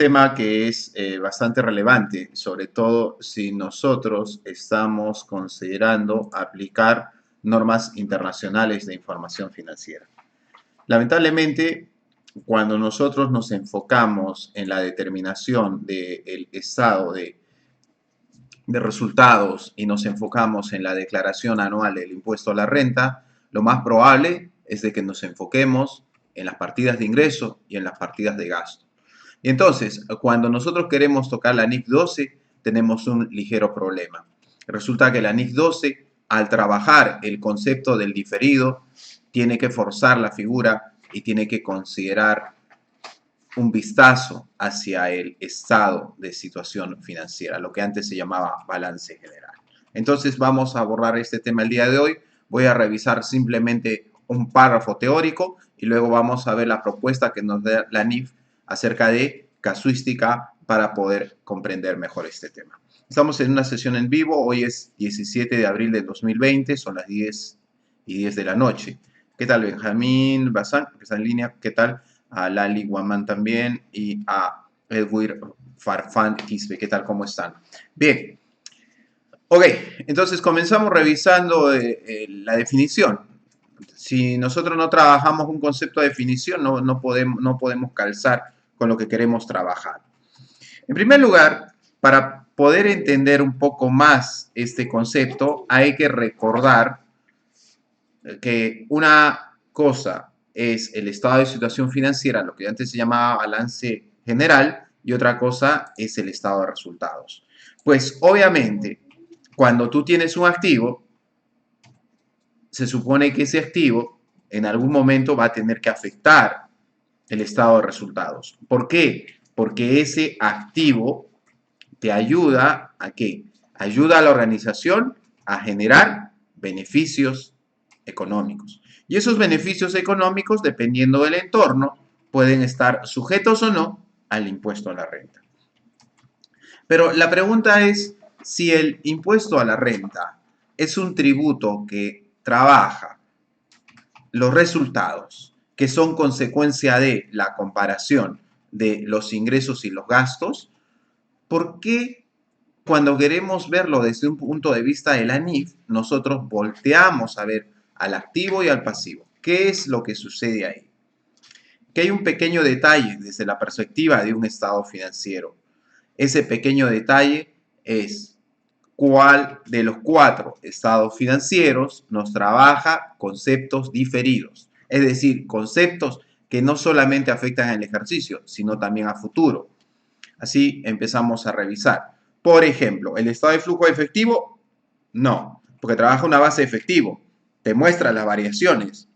Tema que es bastante relevante, sobre todo si nosotros estamos considerando aplicar normas internacionales de información financiera. Lamentablemente, cuando nosotros nos enfocamos en la determinación del estado de resultados y nos enfocamos en la declaración anual del impuesto a la renta, lo más probable es de que nos enfoquemos en las partidas de ingreso y en las partidas de gasto. Y entonces, cuando nosotros queremos tocar la NIF 12, tenemos un ligero problema. Resulta que la NIF 12, al trabajar el concepto del diferido, tiene que forzar la figura y tiene que considerar un vistazo hacia el estado de situación financiera, lo que antes se llamaba balance general. Entonces vamos a abordar este tema el día de hoy. Voy a revisar simplemente un párrafo teórico y luego vamos a ver la propuesta que nos da la NIF acerca de casuística para poder comprender mejor este tema. Estamos en una sesión en vivo, hoy es 17 de abril de 2020, son las 10:10 de la noche. ¿Qué tal, Benjamín Bazán, que está en línea? ¿Qué tal? A Lali Guamán también y a Edwin Farfán Quispe. ¿Qué tal? ¿Cómo están? Bien. Ok, entonces comenzamos revisando la definición. Si nosotros no trabajamos un concepto de definición, no podemos calzar con lo que queremos trabajar. En primer lugar, para poder entender un poco más este concepto, hay que recordar que una cosa es el estado de situación financiera, lo que antes se llamaba balance general, y otra cosa es el estado de resultados. Pues obviamente, cuando tú tienes un activo, se supone que ese activo en algún momento va a tener que afectar el estado de resultados. ¿Por qué? Porque ese activo te ayuda a ¿qué? Ayuda a la organización a generar beneficios económicos. Y esos beneficios económicos, dependiendo del entorno, pueden estar sujetos o no al impuesto a la renta. Pero la pregunta es si el impuesto a la renta es un tributo que trabaja los resultados que son consecuencia de la comparación de los ingresos y los gastos, ¿por qué cuando queremos verlo desde un punto de vista de la NIF, nosotros volteamos a ver al activo y al pasivo? ¿Qué es lo que sucede ahí? Que hay un pequeño detalle desde la perspectiva de un estado financiero. Ese pequeño detalle es cuál de los 4 estados financieros nos trabaja conceptos diferidos. Es decir, conceptos que no solamente afectan al ejercicio, sino también a futuro. Así empezamos a revisar. Por ejemplo, el estado de flujo efectivo, no, porque trabaja una base de efectivo. Te muestra las variaciones,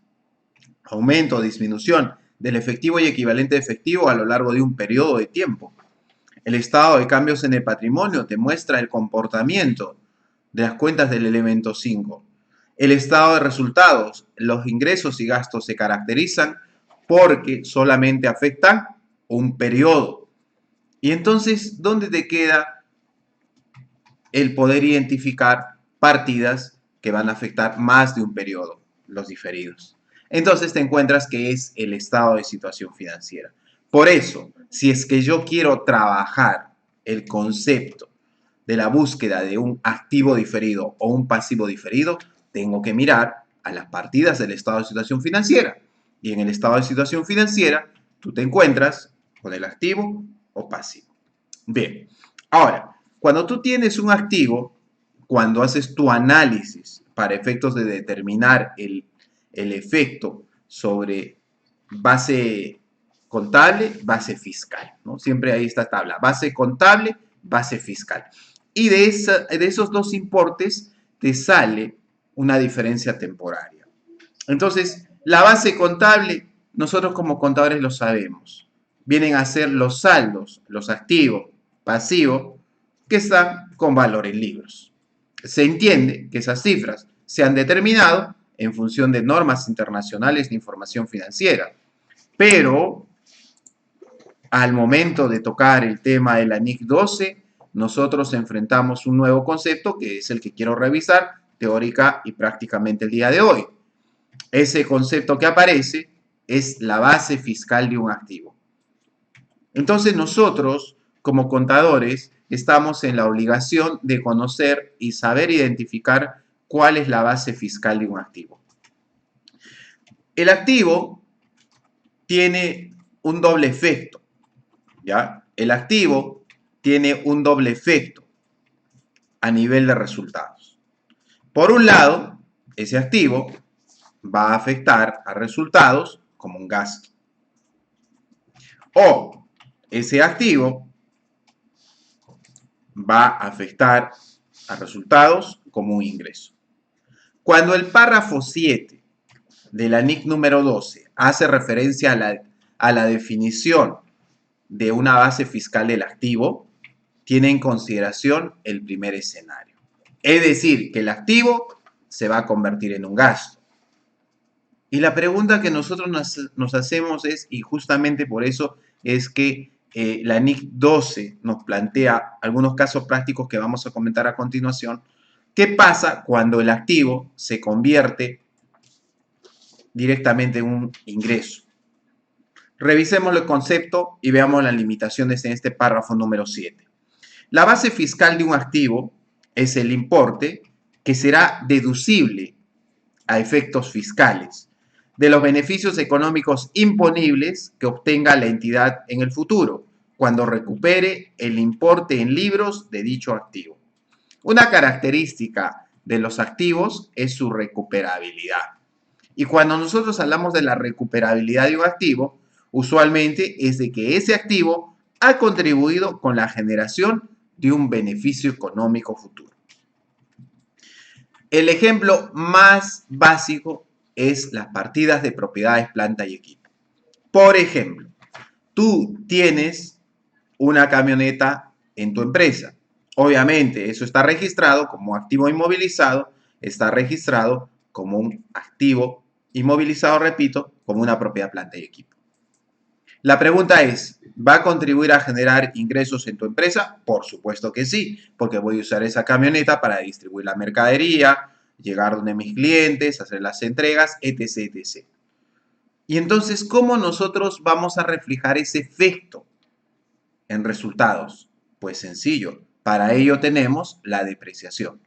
aumento o disminución del efectivo y equivalente de efectivo a lo largo de un periodo de tiempo. El estado de cambios en el patrimonio te muestra el comportamiento de las cuentas del elemento 5. El estado de resultados, los ingresos y gastos se caracterizan porque solamente afectan un periodo. Y entonces, ¿dónde te queda el poder identificar partidas que van a afectar más de un periodo, los diferidos? Entonces te encuentras que es el estado de situación financiera. Por eso, si es que yo quiero trabajar el concepto de la búsqueda de un activo diferido o un pasivo diferido, tengo que mirar a las partidas del estado de situación financiera. Y en el estado de situación financiera, tú te encuentras con el activo o pasivo. Bien, ahora, cuando tú tienes un activo, cuando haces tu análisis para efectos de determinar el efecto sobre base contable, base fiscal, ¿no? Siempre hay esta tabla, base contable, base fiscal. Y de esos dos importes te sale una diferencia temporaria. Entonces, la base contable, nosotros como contadores lo sabemos. Vienen a ser los saldos, los activos, pasivos, que están con valor en libros. Se entiende que esas cifras se han determinado en función de normas internacionales de información financiera. Pero al momento de tocar el tema de la NIC 12, nosotros enfrentamos un nuevo concepto que es el que quiero revisar teórica y prácticamente el día de hoy. Ese concepto que aparece es la base fiscal de un activo. Entonces nosotros, como contadores, estamos en la obligación de conocer y saber identificar cuál es la base fiscal de un activo. El activo tiene un doble efecto, ¿ya? El activo tiene un doble efecto a nivel de resultados. Por un lado, ese activo va a afectar a resultados como un gasto. O ese activo va a afectar a resultados como un ingreso. Cuando el párrafo 7 de la NIC número 12 hace referencia a la definición de una base fiscal del activo, tiene en consideración el primer escenario. Es decir, que el activo se va a convertir en un gasto. Y la pregunta que nosotros nos hacemos es, y justamente por eso es que la NIC 12 nos plantea algunos casos prácticos que vamos a comentar a continuación. ¿Qué pasa cuando el activo se convierte directamente en un ingreso? Revisemos el concepto y veamos las limitaciones en este párrafo número 7. La base fiscal de un activo es el importe que será deducible a efectos fiscales de los beneficios económicos imponibles que obtenga la entidad en el futuro, cuando recupere el importe en libros de dicho activo. Una característica de los activos es su recuperabilidad. Y cuando nosotros hablamos de la recuperabilidad de un activo, usualmente es de que ese activo ha contribuido con la generación de un beneficio económico futuro. El ejemplo más básico es las partidas de propiedades, planta y equipo. Por ejemplo, tú tienes una camioneta en tu empresa. Obviamente, eso está registrado como activo inmovilizado, está registrado como un activo inmovilizado, repito, como una propiedad, planta y equipo. La pregunta es, ¿va a contribuir a generar ingresos en tu empresa? Por supuesto que sí, porque voy a usar esa camioneta para distribuir la mercadería, llegar donde mis clientes, hacer las entregas, etc., etc. Y entonces, ¿cómo nosotros vamos a reflejar ese efecto en resultados? Pues sencillo, para ello tenemos la depreciación.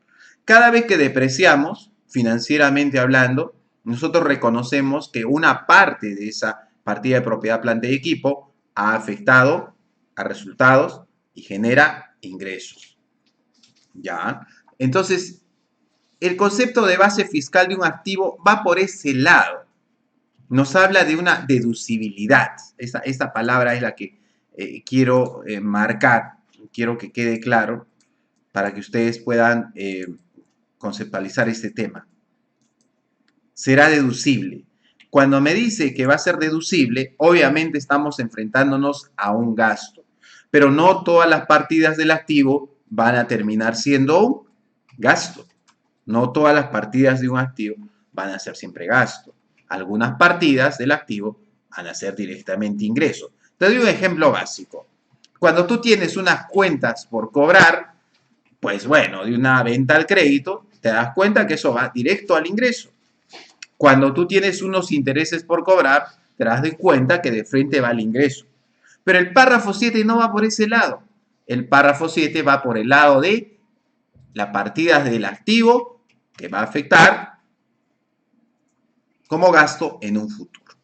Cada vez que depreciamos, financieramente hablando, nosotros reconocemos que una parte de esa partida de propiedad, planta y equipo ha afectado a resultados y genera ingresos. ¿Ya? Entonces, el concepto de base fiscal de un activo va por ese lado. Nos habla de una deducibilidad. Esta palabra es la que quiero marcar, quiero que quede claro para que ustedes puedan conceptualizar este tema. Será deducible. Cuando me dice que va a ser deducible, obviamente estamos enfrentándonos a un gasto, pero no todas las partidas del activo van a terminar siendo un gasto. No todas las partidas de un activo van a ser siempre gasto. Algunas partidas del activo van a ser directamente ingreso. Te doy un ejemplo básico. Cuando tú tienes unas cuentas por cobrar, pues bueno, de una venta al crédito, te das cuenta que eso va directo al ingreso. Cuando tú tienes unos intereses por cobrar, te das cuenta que de frente va al ingreso. Pero el párrafo 7 no va por ese lado. El párrafo 7 va por el lado de las partidas del activo que va a afectar como gasto en un futuro.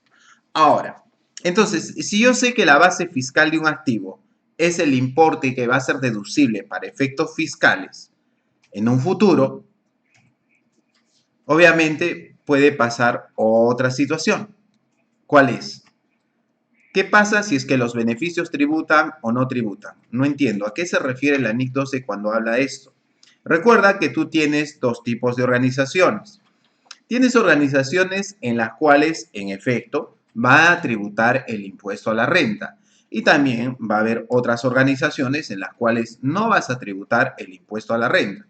Ahora, entonces, si yo sé que la base fiscal de un activo es el importe que va a ser deducible para efectos fiscales en un futuro, obviamente puede pasar otra situación. ¿Cuál es? ¿Qué pasa si es que los beneficios tributan o no tributan? No entiendo. ¿A qué se refiere la NIC 12 cuando habla de esto? Recuerda que tú tienes dos tipos de organizaciones. Tienes organizaciones en las cuales, en efecto, va a tributar el impuesto a la renta. Y también va a haber otras organizaciones en las cuales no vas a tributar el impuesto a la renta.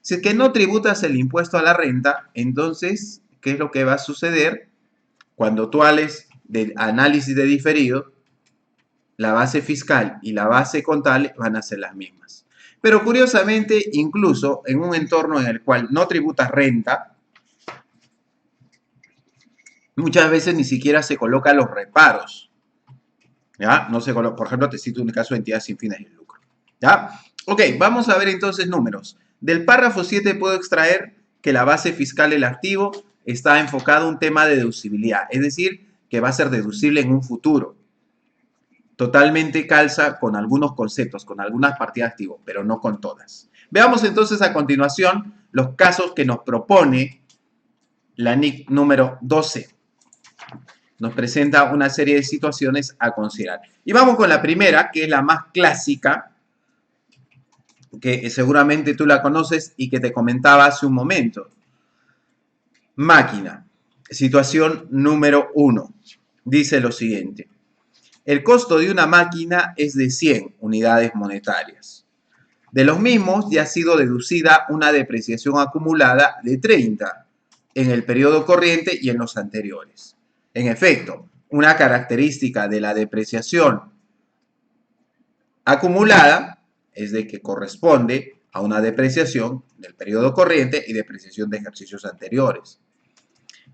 Si es que no tributas el impuesto a la renta, entonces, ¿qué es lo que va a suceder? Cuando tú hables del análisis de diferido, la base fiscal y la base contable van a ser las mismas. Pero curiosamente, incluso en un entorno en el cual no tributas renta, muchas veces ni siquiera se colocan los reparos. ¿Ya? No sé, por ejemplo, te cito un caso de entidad sin fines de lucro. ¿Ya? Ok, vamos a ver entonces números. Del párrafo 7 puedo extraer que la base fiscal del activo está enfocado a un tema de deducibilidad, es decir, que va a ser deducible en un futuro. Totalmente calza con algunos conceptos, con algunas partidas de activo, pero no con todas. Veamos entonces a continuación los casos que nos propone la NIC número 12. Nos presenta una serie de situaciones a considerar. Y vamos con la primera, que es la más clásica, que seguramente tú la conoces y que te comentaba hace un momento. Máquina. Situación número 1. Dice lo siguiente. El costo de una máquina es de 100 unidades monetarias. De los mismos ya ha sido deducida una depreciación acumulada de 30 en el periodo corriente y en los anteriores. En efecto, una característica de la depreciación acumulada es de que corresponde a una depreciación del periodo corriente y depreciación de ejercicios anteriores.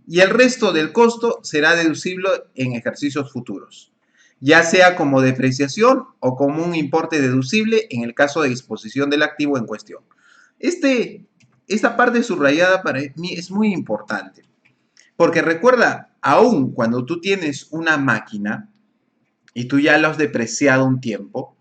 Y el resto del costo será deducible en ejercicios futuros, ya sea como depreciación o como un importe deducible en el caso de disposición del activo en cuestión. Esta parte subrayada para mí es muy importante, porque recuerda, aún cuando tú tienes una máquina y tú ya la has depreciado un tiempo,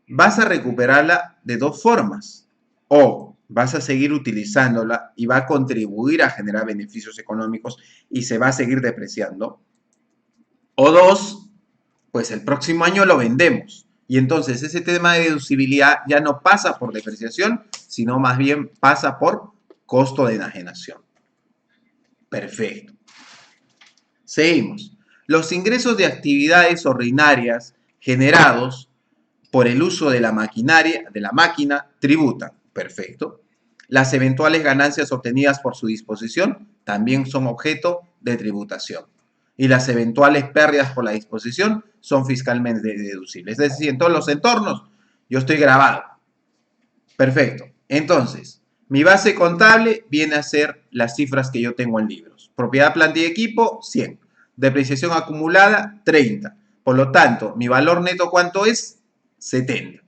vas a recuperarla de dos formas. O vas a seguir utilizándola y va a contribuir a generar beneficios económicos y se va a seguir depreciando. O dos, pues el próximo año lo vendemos. Y entonces ese tema de deducibilidad ya no pasa por depreciación, sino más bien pasa por costo de enajenación. Perfecto. Seguimos. Los ingresos de actividades ordinarias generados por el uso de la máquina tributan. Perfecto. Las eventuales ganancias obtenidas por su disposición también son objeto de tributación. Y las eventuales pérdidas por la disposición son fiscalmente deducibles. Es decir, en todos los entornos yo estoy grabado. Perfecto. Entonces, mi base contable viene a ser las cifras que yo tengo en libros. Propiedad, planta y equipo, 100. Depreciación acumulada, 30. Por lo tanto, mi valor neto, ¿cuánto es? 70.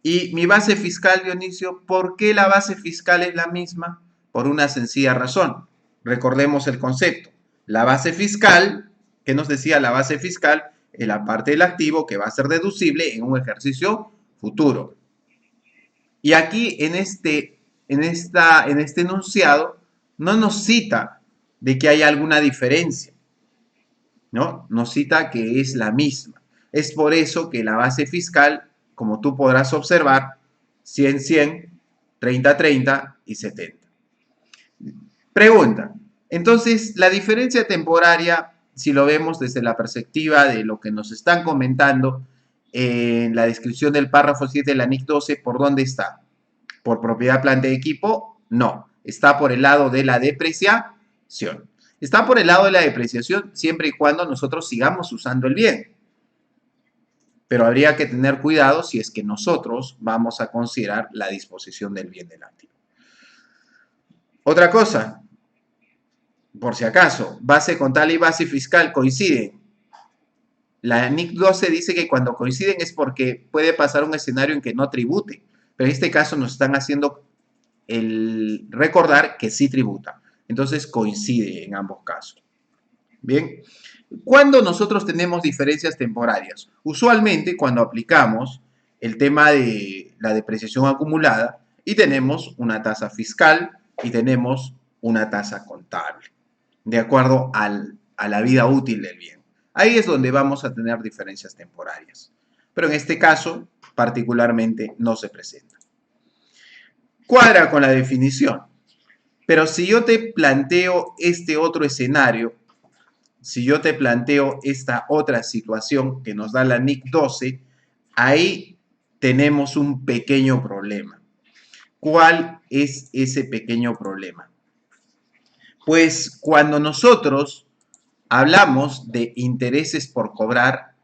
Y mi base fiscal, Dionisio, ¿por qué la base fiscal es la misma? Por una sencilla razón. Recordemos el concepto. La base fiscal, ¿qué nos decía la base fiscal? Es la parte del activo que va a ser deducible en un ejercicio futuro. Y aquí en este enunciado no nos cita de que hay alguna diferencia, ¿no? Nos cita que es la misma. Es por eso que la base fiscal, como tú podrás observar, 100-100, 30-30 y 70. Pregunta. Entonces, la diferencia temporaria, si lo vemos desde la perspectiva de lo que nos están comentando en la descripción del párrafo 7 de la NIC 12, ¿por dónde está? ¿Por propiedad, planta y equipo? No. Está por el lado de la depreciación. Está por el lado de la depreciación siempre y cuando nosotros sigamos usando el bien. Pero habría que tener cuidado si es que nosotros vamos a considerar la disposición del bien del activo. Otra cosa, por si acaso, base contable y base fiscal coinciden. La NIC 12 dice que cuando coinciden es porque puede pasar un escenario en que no tribute, pero en este caso nos están haciendo el recordar que sí tributa. Entonces coincide en ambos casos. Bien, ¿cuándo nosotros tenemos diferencias temporarias? Usualmente cuando aplicamos el tema de la depreciación acumulada y tenemos una tasa fiscal y tenemos una tasa contable, de acuerdo a la vida útil del bien. Ahí es donde vamos a tener diferencias temporarias. Pero en este caso, particularmente, no se presenta. Cuadra con la definición. Pero si yo te planteo este otro escenario, si yo te planteo esta otra situación que nos da la NIC 12, ahí tenemos un pequeño problema. ¿Cuál es ese pequeño problema? Pues cuando nosotros hablamos de intereses por cobrar,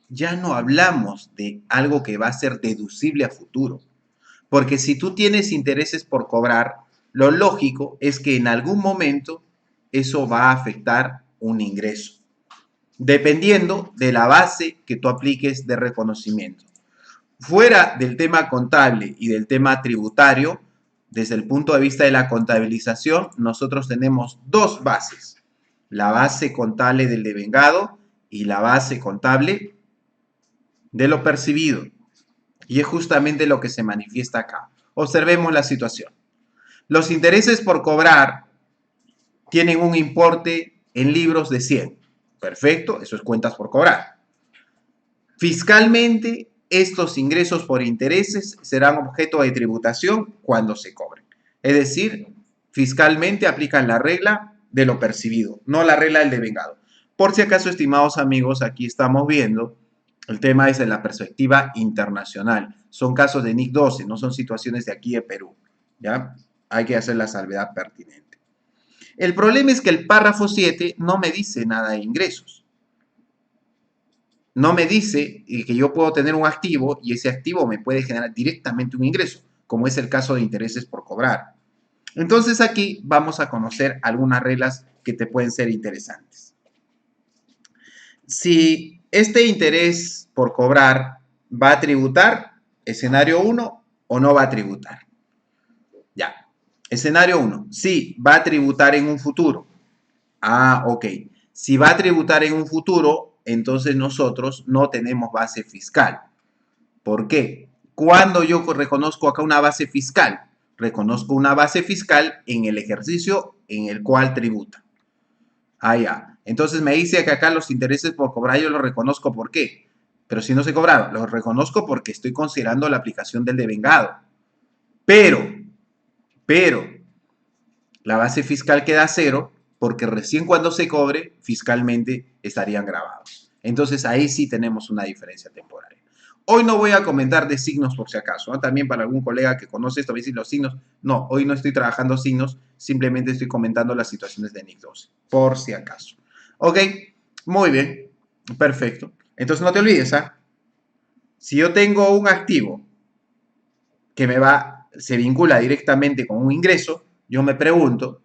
ya no hablamos de algo que va a ser deducible a futuro. Porque si tú tienes intereses por cobrar, lo lógico es que en algún momento eso va a afectar un ingreso. dependiendo de la base que tú apliques de reconocimiento. Fuera del tema contable y del tema tributario, desde el punto de vista de la contabilización, nosotros tenemos dos bases. La base contable del devengado y la base contable de lo percibido. Y es justamente lo que se manifiesta acá. Observemos la situación. Los intereses por cobrar tienen un importe en libros de 100. Perfecto, eso es cuentas por cobrar. Fiscalmente, estos ingresos por intereses serán objeto de tributación cuando se cobren. Es decir, fiscalmente aplican la regla de lo percibido, no la regla del devengado. Por si acaso, estimados amigos, aquí estamos viendo el tema desde la perspectiva internacional. Son casos de NIC 12, no son situaciones de aquí de Perú. ¿Ya? Hay que hacer la salvedad pertinente. El problema es que el párrafo 7 no me dice nada de ingresos. No me dice que yo puedo tener un activo y ese activo me puede generar directamente un ingreso, como es el caso de intereses por cobrar. Entonces aquí vamos a conocer algunas reglas que te pueden ser interesantes. Si este interés por cobrar va a tributar, escenario 1, o no va a tributar. Ya. Escenario 1, sí, va a tributar en un futuro. Ah, ok. Si va a tributar en un futuro, entonces nosotros no tenemos base fiscal. ¿Por qué? Cuando yo reconozco acá una base fiscal, reconozco una base fiscal en el ejercicio en el cual tributa. Ah, ya. Entonces me dice que acá los intereses por cobrar yo los reconozco. ¿Por qué? Pero si no se cobraron, los reconozco porque estoy considerando la aplicación del devengado. Pero, la base fiscal queda cero porque recién cuando se cobre, fiscalmente estarían grabados. Entonces ahí sí tenemos una diferencia temporaria. Hoy no voy a comentar de signos por si acaso, ¿no? También para algún colega que conoce esto, va a decir los signos. No, hoy no estoy trabajando signos, simplemente estoy comentando las situaciones de NIC 12, por si acaso. Ok, muy bien, perfecto. Entonces no te olvides, ¿ah? Si yo tengo un activo que se vincula directamente con un ingreso, yo me pregunto,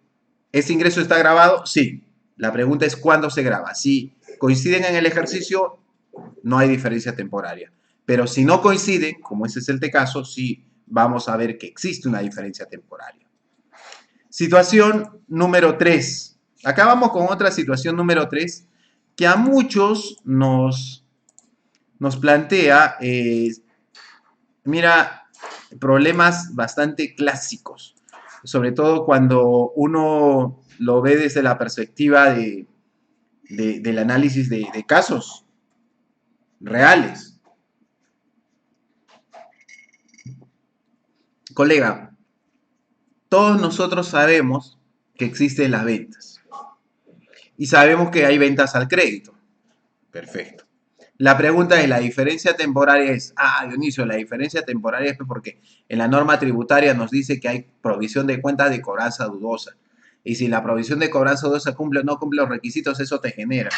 ¿ese ingreso está grabado? Sí. La pregunta es ¿cuándo se graba? Si coinciden en el ejercicio, no hay diferencia temporaria. Pero si no coinciden, como ese es el caso, sí vamos a ver que existe una diferencia temporaria. Situación número 3. Acá vamos con otra situación número 3 que a muchos nos plantea, mira, problemas bastante clásicos, sobre todo cuando uno lo ve desde la perspectiva del análisis de casos reales. Colega, todos nosotros sabemos que existen las ventas y sabemos que hay ventas al crédito. Perfecto. La pregunta es, ¿la diferencia temporaria es? Dionisio, la diferencia temporaria es porque en la norma tributaria nos dice que hay provisión de cuentas de cobranza dudosa. Y si la provisión de cobranza dudosa cumple o no cumple los requisitos, eso te genera.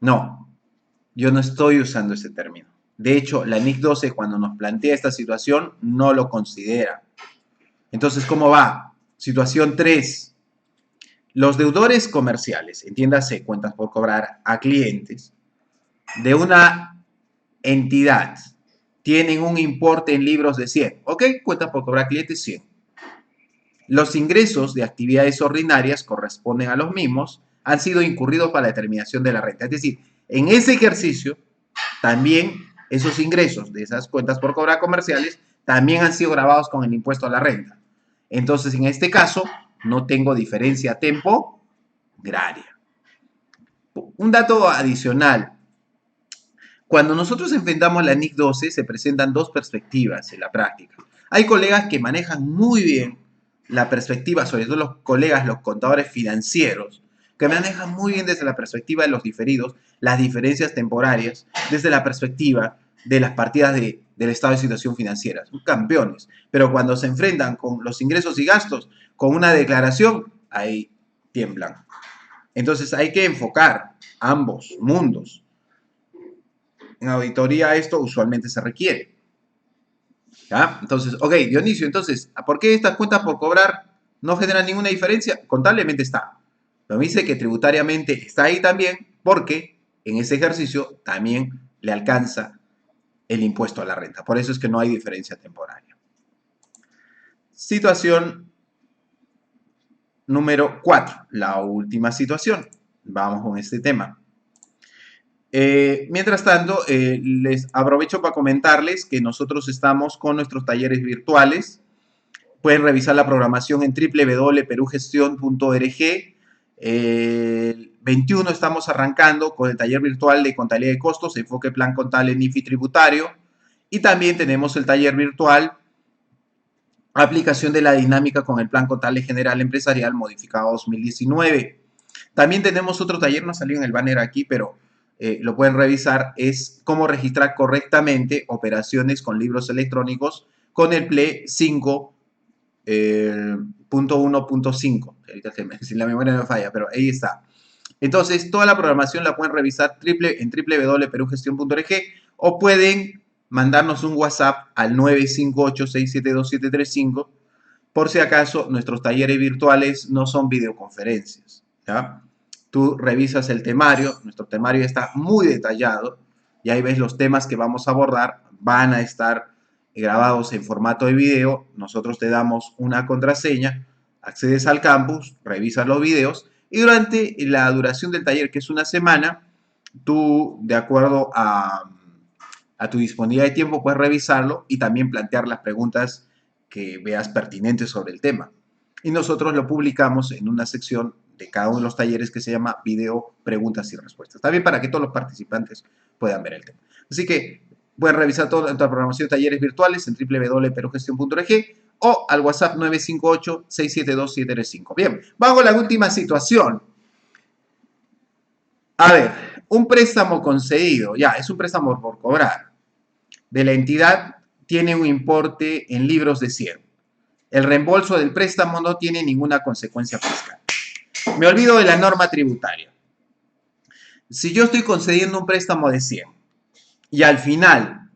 No, yo no estoy usando ese término. De hecho, la NIC 12 cuando nos plantea esta situación no lo considera. Entonces, ¿cómo va? Situación 3. Los deudores comerciales, entiéndase, cuentas por cobrar a clientes, de una entidad tienen un importe en libros de 100. ¿Ok? Cuentas por cobrar clientes 100. Los ingresos de actividades ordinarias corresponden a los mismos, han sido incurridos para la determinación de la renta. Es decir, en ese ejercicio, también esos ingresos de esas cuentas por cobrar comerciales también han sido grabados con el impuesto a la renta. Entonces, en este caso, no tengo diferencia temporaria. Un dato adicional. Cuando nosotros enfrentamos la NIC 12, se presentan dos perspectivas en la práctica. Hay colegas que manejan muy bien la perspectiva, sobre todo los colegas, los contadores financieros, que manejan muy bien desde la perspectiva de los diferidos, las diferencias temporarias, desde la perspectiva de las partidas del estado de situación financiera. Son campeones. Pero cuando se enfrentan con los ingresos y gastos, con una declaración, ahí tiemblan. Entonces hay que enfocar ambos mundos. En auditoría esto usualmente se requiere. ¿Ya? Entonces, ok, Dionisio, entonces, ¿por qué estas cuentas por cobrar no generan ninguna diferencia? Contablemente está. Pero me dice que tributariamente está ahí también porque en ese ejercicio también le alcanza el impuesto a la renta. Por eso es que no hay diferencia temporaria. Situación número 4, la última situación. Vamos con este tema. Mientras tanto, les aprovecho para comentarles que nosotros estamos con nuestros talleres virtuales. Pueden revisar la programación en www.perugestion.org. El 21 estamos arrancando con el taller virtual de contabilidad de costos, enfoque plan contable en IFI tributario. Y también tenemos el taller virtual aplicación de la dinámica con el plan contable general empresarial modificado 2019. También tenemos otro taller, no salió en el banner aquí, pero lo pueden revisar, es cómo registrar correctamente operaciones con libros electrónicos con el PLE 5.1.5. Si la memoria no me falla, pero ahí está. Entonces, toda la programación la pueden revisar en www.perugestion.org o pueden mandarnos un WhatsApp al 958-672-735 por si acaso nuestros talleres virtuales no son videoconferencias, ¿ya? Tú revisas el temario, nuestro temario está muy detallado y ahí ves los temas que vamos a abordar, van a estar grabados en formato de video, nosotros te damos una contraseña, accedes al campus, revisas los videos y durante la duración del taller, que es una semana, tú, de acuerdo a tu disponibilidad de tiempo, puedes revisarlo y también plantear las preguntas que veas pertinentes sobre el tema. Y nosotros lo publicamos en una sección de cada uno de los talleres que se llama Video Preguntas y Respuestas. También para que todos los participantes puedan ver el tema. Así que pueden revisar toda la programación de talleres virtuales en www.perugestion.org o al WhatsApp 958-672-735. Bien, vamos a la última situación. A ver, un préstamo concedido, ya, es un préstamo por cobrar, de la entidad tiene un importe en libros de 100. El reembolso del préstamo no tiene ninguna consecuencia fiscal. Me olvido de la norma tributaria. Si yo estoy concediendo un préstamo de 100 y al final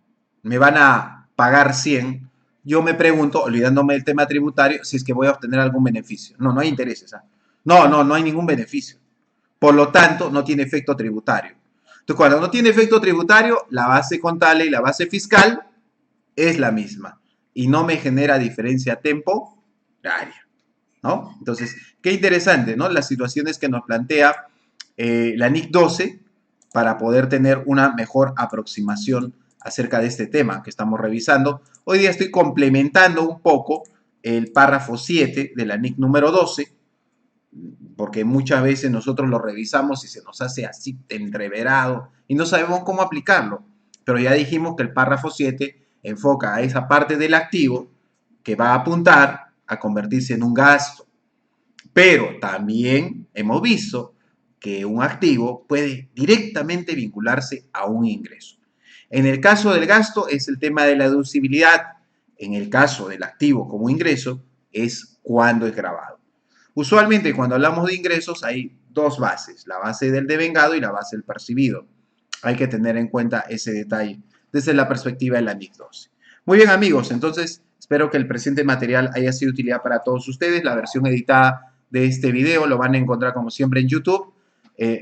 me van a pagar 100, yo me pregunto, olvidándome del tema tributario, si es que voy a obtener algún beneficio. No, no hay intereses. ¿Ah? No hay ningún beneficio. Por lo tanto, no tiene efecto tributario. Entonces, cuando no tiene efecto tributario, la base contable y la base fiscal es la misma y no me genera diferencia temporaria, ¿no? Entonces, qué interesante, ¿no? Las situaciones que nos plantea la NIC 12 para poder tener una mejor aproximación acerca de este tema que estamos revisando. Hoy día estoy complementando un poco el párrafo 7 de la NIC número 12, porque muchas veces nosotros lo revisamos y se nos hace así entreverado y no sabemos cómo aplicarlo. Pero ya dijimos que el párrafo 7 enfoca a esa parte del activo que va a apuntar a convertirse en un gasto. Pero también hemos visto que un activo puede directamente vincularse a un ingreso. En el caso del gasto es el tema de la deducibilidad. En el caso del activo como ingreso es cuando es grabado. Usualmente cuando hablamos de ingresos hay dos bases, la base del devengado y la base del percibido. Hay que tener en cuenta ese detalle desde la perspectiva de la NIC 12. Muy bien amigos, entonces espero que el presente material haya sido de utilidad para todos ustedes. La versión editada de este video lo van a encontrar como siempre en YouTube.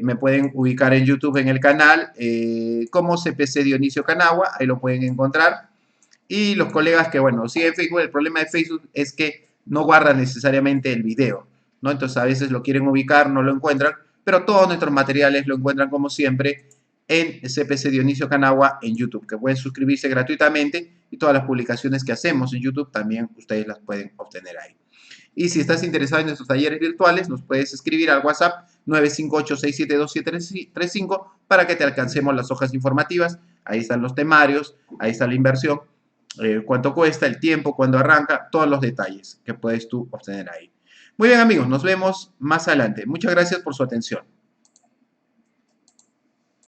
Me pueden ubicar en YouTube en el canal como CPC Dionisio Canagua, ahí lo pueden encontrar. Y los colegas que, bueno, siguen Facebook, el problema de Facebook es que no guardan necesariamente el video, ¿no? Entonces a veces lo quieren ubicar, no lo encuentran, pero todos nuestros materiales lo encuentran como siempre en CPC Dionisio Canagua en YouTube, que pueden suscribirse gratuitamente y todas las publicaciones que hacemos en YouTube también ustedes las pueden obtener ahí. Y si estás interesado en nuestros talleres virtuales, nos puedes escribir al WhatsApp 958-672-735 para que te alcancemos las hojas informativas. Ahí están los temarios, ahí está la inversión, cuánto cuesta, el tiempo, cuándo arranca, todos los detalles que puedes tú obtener ahí. Muy bien amigos, nos vemos más adelante. Muchas gracias por su atención.